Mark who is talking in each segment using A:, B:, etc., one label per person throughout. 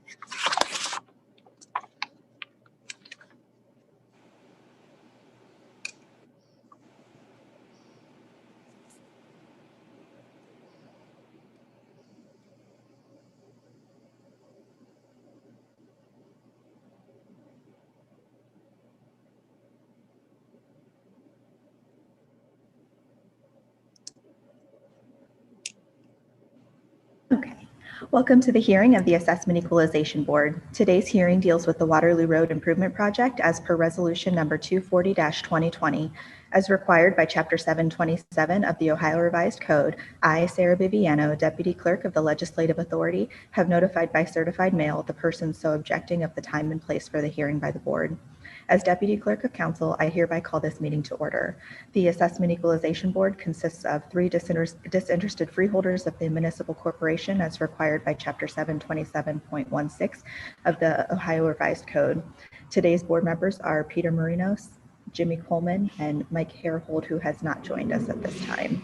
A: Okay, welcome to the hearing of the Assessment Equalization Board. Today's hearing deals with the Waterloo Road Improvement Project as per resolution number 240-2020. As required by Chapter 727 of the Ohio Revised Code, I, Sarah Biviano, Deputy Clerk of the Legislative Authority, have notified by certified mail the person so objecting of the time and place for the hearing by the board. As Deputy Clerk of Council, I hereby call this meeting to order. The Assessment Equalization Board consists of 3 disinterested freeholders of the municipal corporation as required by Chapter 727.16 of the Ohio Revised Code. Today's board members are Peter Marinos, Jimmy Coleman, and Mike Harehold, who has not joined us at this time.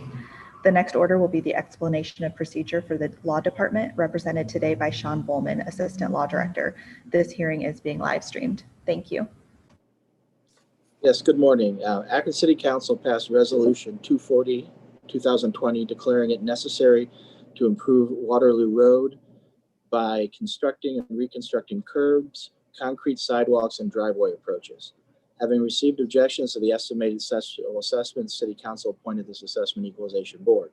A: The next order will be the explanation of procedure for the Law Department, represented today by Sean Bowman, Assistant Law Director. This hearing is being live streamed. Thank you.
B: Yes, good morning. Akron City Council passed Resolution 240-2020 declaring it necessary to improve Waterloo Road by constructing and reconstructing curbs, concrete sidewalks, and driveway approaches. Having received objections to the estimated assessment, City Council appointed this Assessment Equalization Board.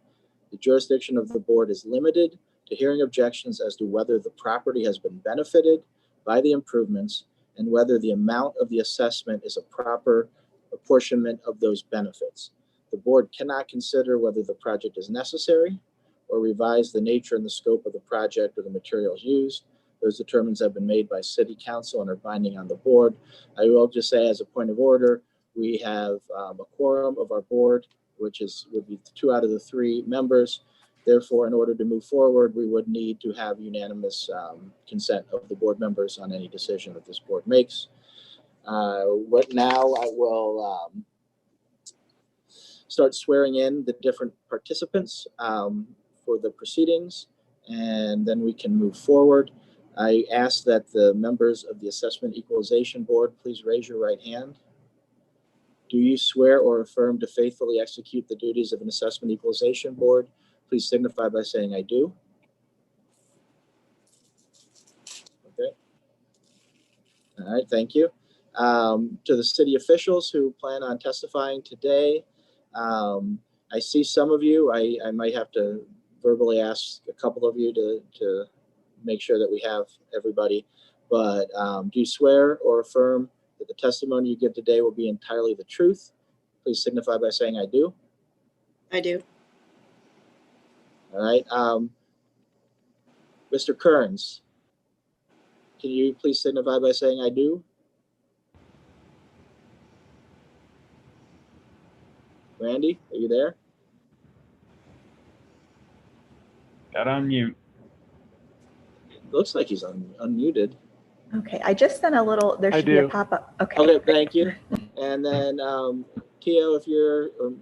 B: The jurisdiction of the board is limited to hearing objections as to whether the property has been benefited by the improvements and whether the amount of the assessment is a proper apportionment of those benefits. The board cannot consider whether the project is necessary or revise the nature and the scope of the project or the materials used. Those determinations have been made by City Council and are binding on the board. I will just say, as a point of order, we have a quorum of our board, which would be 2 out of the 3 members. Therefore, in order to move forward, we would need to have unanimous consent of the board members on any decision that this board makes. What now I will start swearing in the different participants for the proceedings, and then we can move forward. I ask that the members of the Assessment Equalization Board please raise your right hand. Do you swear or affirm to faithfully execute the duties of an Assessment Equalization Board? Please signify by saying I do. Okay. All right, thank you. To the city officials who plan on testifying today, I see some of you. I might have to verbally ask a couple of you to make sure that we have everybody. But do you swear or affirm that the testimony you give today will be entirely the truth? Please signify by saying I do.
C: I do.
B: All right. Mr. Kearns, can you please signify by saying I do? Randy, are you there?
D: Got on mute.
B: Looks like he's unmuted.
A: Okay, I just sent a little, there should be a pop-up. Okay.
B: Okay, thank you. And then Tio, or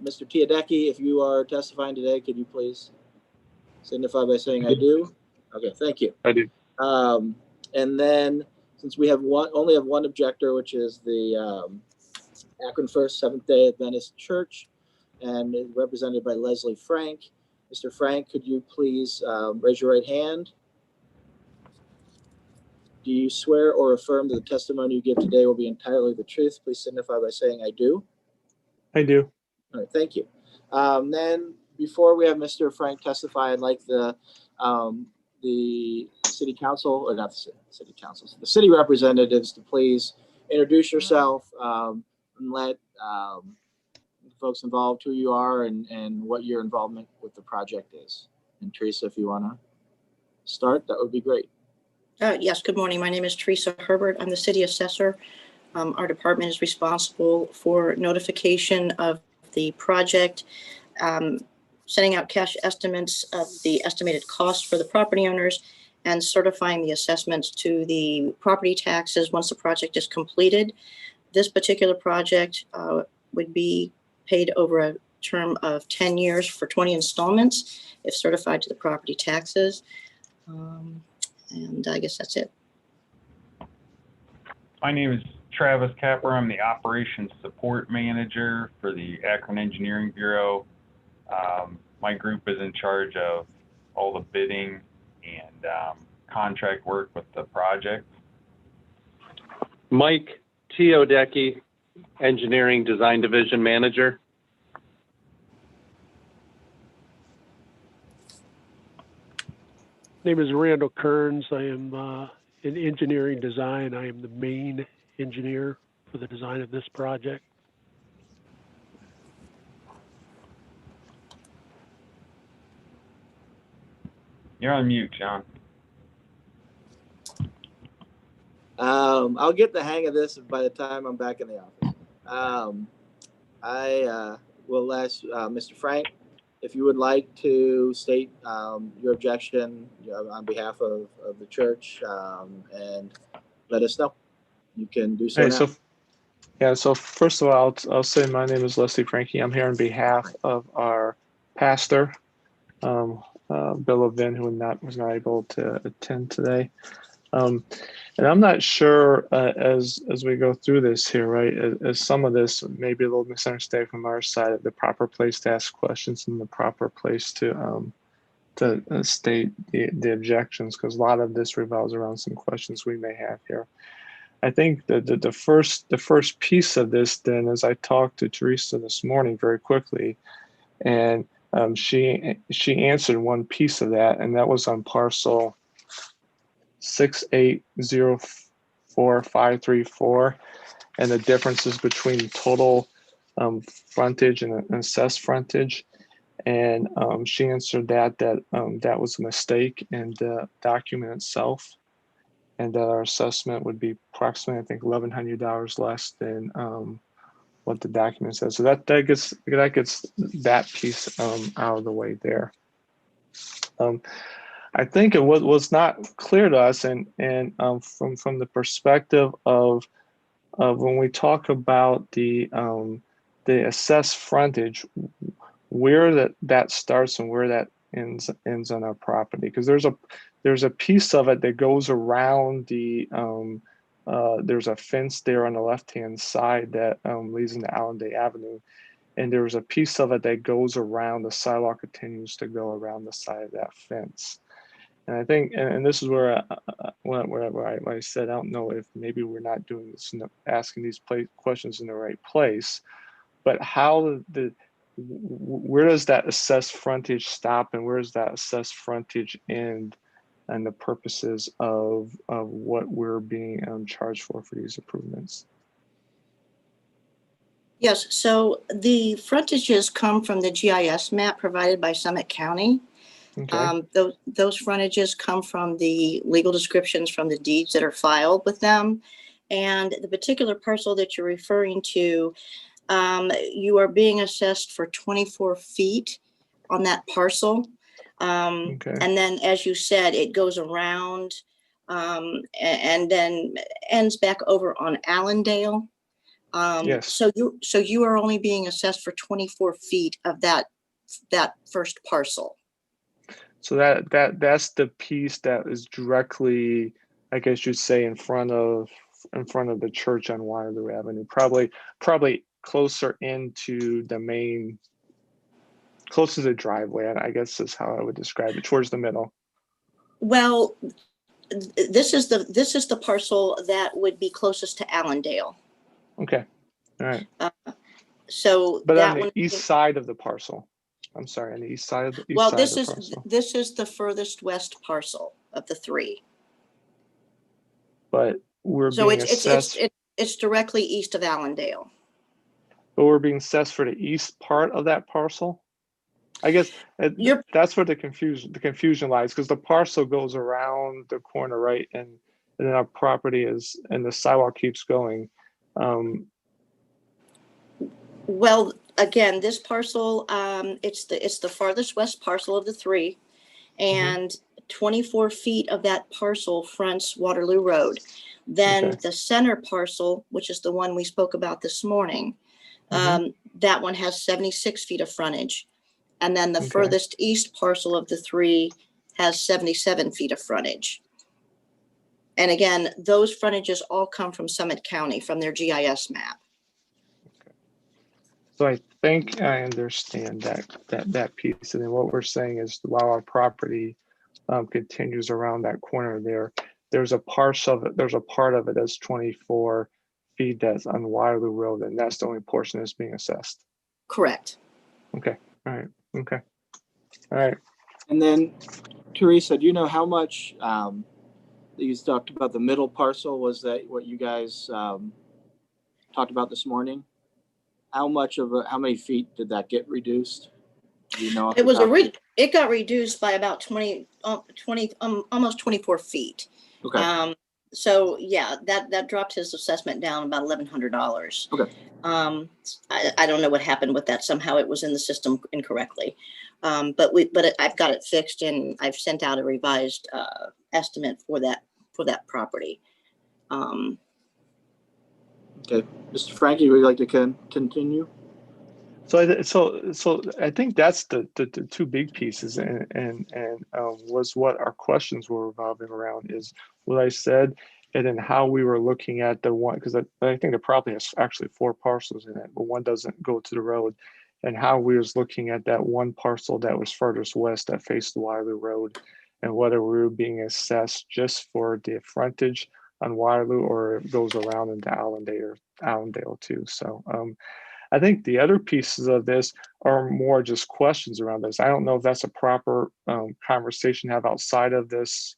B: Mr. Tiadecki, if you are testifying today, could you please signify by saying I do? Okay, thank you.
D: I do.
B: And then since we have only have one objector, which is the Akron First Seventh-day Adventist Church, and is represented by Leslie Frank. Mr. Frank, could you please raise your right hand? Do you swear or affirm that the testimony you give today will be entirely the truth? Please signify by saying I do.
D: I do.
B: All right, thank you. Then before we have Mr. Frank testify, I'd like the city council, or not the city council, the city representatives to please introduce yourself and let folks involved who you are and what your involvement with the project is. And Teresa, if you want to start, that would be great.
C: Yes, good morning. My name is Teresa Herbert. I'm the city assessor. Our department is responsible for notification of the project, setting out cash estimates of the estimated cost for the property owners, and certifying the assessments to the property taxes once the project is completed. This particular project would be paid over a term of 10 years for 20 installments if certified to the property taxes. And I guess that's it.
D: My name is Travis Capper. I'm the Operations Support Manager for the Akron Engineering Bureau. My group is in charge of all the bidding and contract work with the project.
E: Mike Teodecki, Engineering Design Division Manager.
F: My name is Randall Kearns. I am in engineering design. I am the main engineer for the design of this project.
D: You're on mute, John.
B: I'll get the hang of this by the time I'm back in the office. I will ask Mr. Frank if you would like to state your objection on behalf of the church and let us know. You can do so now.
G: So first of all, I'll say my name is Leslie Frankie. I'm here on behalf of our pastor, Bill Levin, who was not able to attend today. And I'm not sure as we go through this here, right, as some of this may be a little misunderstanding from our side of the proper place to ask questions and the proper place to state the objections, because a lot of this revolves around some questions we may have here. I think that the first piece of this then, as I talked to Teresa this morning very quickly, and she answered one piece of that, and that was on parcel 6804534, and the differences between total frontage and assessed frontage. And she answered that that was a mistake in the document itself, and that our assessment would be approximately, I think, $1,100 less than what the document says. So that gets that piece out of the way there. I think it was not clear to us, and from the perspective of when we talk about the assessed frontage, where that starts and where that ends on our property, because there's a piece of it that goes around the there's a fence there on the left-hand side that leads into Allendale Avenue, and there's a piece of it that goes around the sidewalk, continues to go around the side of that fence. And I think, and this is where I said, I don't know if maybe we're not doing this, asking these questions in the right place, but where does that assessed frontage stop and where does that assessed frontage end, and the purposes of what we're being charged for these improvements?
C: Yes, so the frontages come from the GIS map provided by Summit County.
G: Okay.
C: Those frontages come from the legal descriptions from the deeds that are filed with them. And the particular parcel that you're referring to, you are being assessed for 24 feet on that parcel.
G: Okay.
C: And then, as you said, it goes around and then ends back over on Allendale.
G: Yes.
C: So you are only being assessed for 24 feet of that first parcel.
G: So that's the piece that is directly, I guess you'd say, in front of the church on Waterloo Avenue, probably closer into the main, close to the driveway, I guess is how I would describe it, towards the middle.
C: Well, this is the parcel that would be closest to Allendale.
G: Okay. All right.
C: So
G: but
C: that
G: on the
C: one,
G: east side of the parcel. I'm sorry, on the east side of the
C: well,
G: this
C: is the furthest west parcel of the three.
G: But we're
C: So
G: being assessed.
C: it's directly east of Allendale.
G: But we're being assessed for the east part of that parcel. I guess that's where the confusion lies, because the parcel goes around the corner, right, and then our property is, and the sidewalk keeps going.
C: Well, again, this parcel, it's the farthest west parcel of the three, and 24 feet of that parcel fronts Waterloo Road. Then the center parcel, which is the one we spoke about this morning, that one has 76 feet of frontage. And then the furthest east parcel of the three has 77 feet of frontage. And again, those frontages all come from Summit County from their GIS map.
G: So I think I understand that piece. And then what we're saying is while our property continues around that corner there, there's a part of it that's 24 feet that's on Waterloo Road, and that's the only portion that's being assessed.
C: Correct.
G: Okay. All right. Okay. All right.
B: And then, Teresa, do you know how much you talked about the middle parcel? Was that what you guys talked about this morning? How many feet did that get reduced? Do you know?
C: It got reduced by about 20, almost 24 feet.
B: Okay.
C: So yeah, that dropped his assessment down about $1,100.
B: Okay.
C: I don't know what happened with that. Somehow it was in the system incorrectly. But I've got it fixed, and I've sent out a revised estimate for that property.
B: Okay, Mr. Frankie, would you like to continue?
G: So I think that's the two big pieces, and was what our questions were revolving around is what I said, and then how we were looking at the one, because I think the property has actually 4 parcels in it, but one doesn't go to the road, and how we was looking at that one parcel that was furthest west that faced the Waterloo Road, and whether we were being assessed just for the frontage on Waterloo or it goes around into Allendale too. So I think the other pieces of this are more just questions around this. I don't know if that's a proper conversation to have outside of this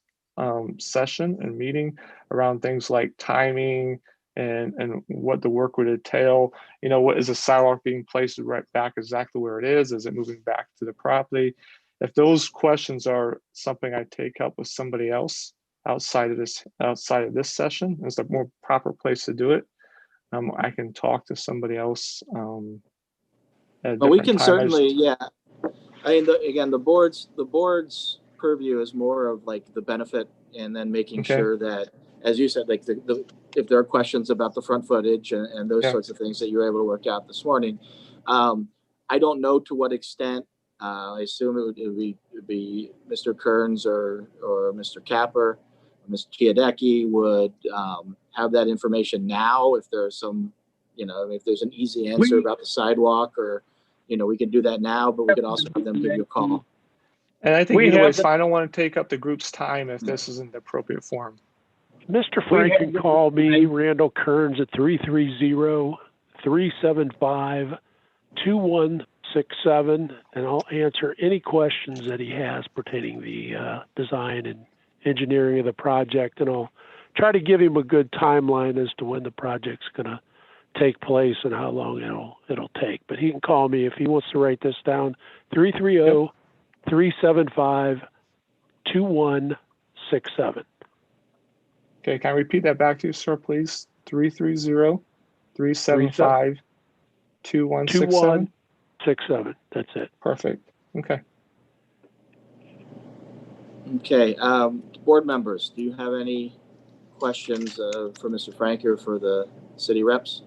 G: session and meeting around things like timing and what the work would entail. You know, what is a sidewalk being placed right back exactly where it is? Is it moving back to the property? If those questions are something I take up with somebody else outside of this session, is a more proper place to do it. I can talk to somebody else.
B: But we can certainly, yeah. I mean, again, the board's purview is more of like the benefit, and then making sure that, as you said, like if there are questions about the front footage and those sorts of things that you were able to work out this morning. I don't know to what extent. I assume it would be Mr. Kearns or Mr. Capper, or Mr. Chiadecki would have that information now. If there's some, if there's an easy answer about the sidewalk, or, we can do that now, but we could also have them give you a call.
G: And I think either way, I don't want to take up the group's time if this isn't the appropriate form.
F: Mr. Frank can call me, Randall Kearns, at 330-375-2167, and I'll answer any questions that he has pertaining to the design and engineering of the project, and I'll try to give him a good timeline as to when the project's going to take place and how long it'll take. But he can call me if he wants to write this down. 330-375-2167.
G: Okay, can I repeat that back to you, sir, please? 330-375-2167.
F: 2167. That's it.
G: Perfect. Okay.
B: Okay. Board members, do you have any questions for Mr. Frank or for the city reps?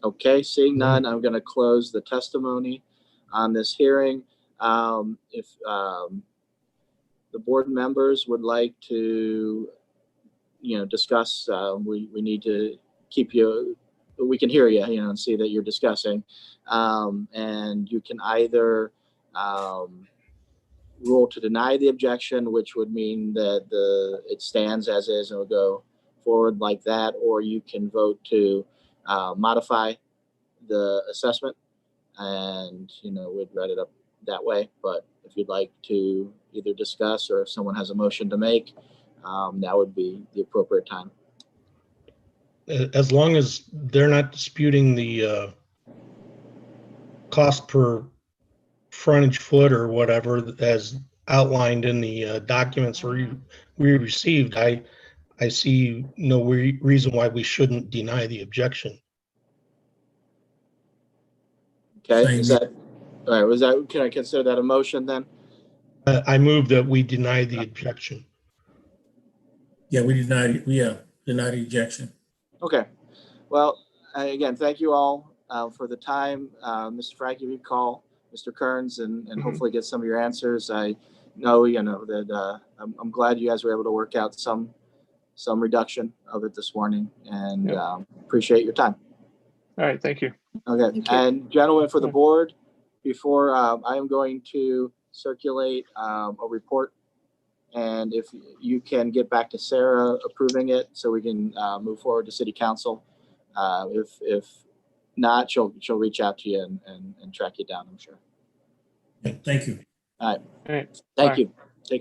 B: Okay, seeing none, I'm going to close the testimony on this hearing. If the board members would like to, discuss, we need to keep you, we can hear you, and see that you're discussing. And you can either rule to deny the objection, which would mean that it stands as is and will go forward like that, or you can vote to modify the assessment, and we'd write it up that way. But if you'd like to either discuss, or if someone has a motion to make, that would be the appropriate time.
H: As long as they're not disputing the cost per frontage foot or whatever as outlined in the documents we received, I see no reason why we shouldn't deny the objection.
B: Okay, is that all right? Can I consider that a motion then?
H: I move that we deny the objection.
I: Yeah, we deny the objection.
B: Okay. Well, again, thank you all for the time. Mr. Frank, you call Mr. Kearns and hopefully get some of your answers. I no, you know, that I'm glad you guys were able to work out some reduction of it this morning, and
G: Yep.
B: appreciate your time.
G: All right, thank you.
B: Okay,
C: Thank you.
B: and gentlemen, for the board, before I am going to circulate a report, and if you can get back to Sarah approving it, so we can move forward to City Council. If not, she'll reach out to you and track you down, I'm sure.
I: Yeah, thank you.
B: All right.
G: All right.
B: Thank
G: Bye.
B: you.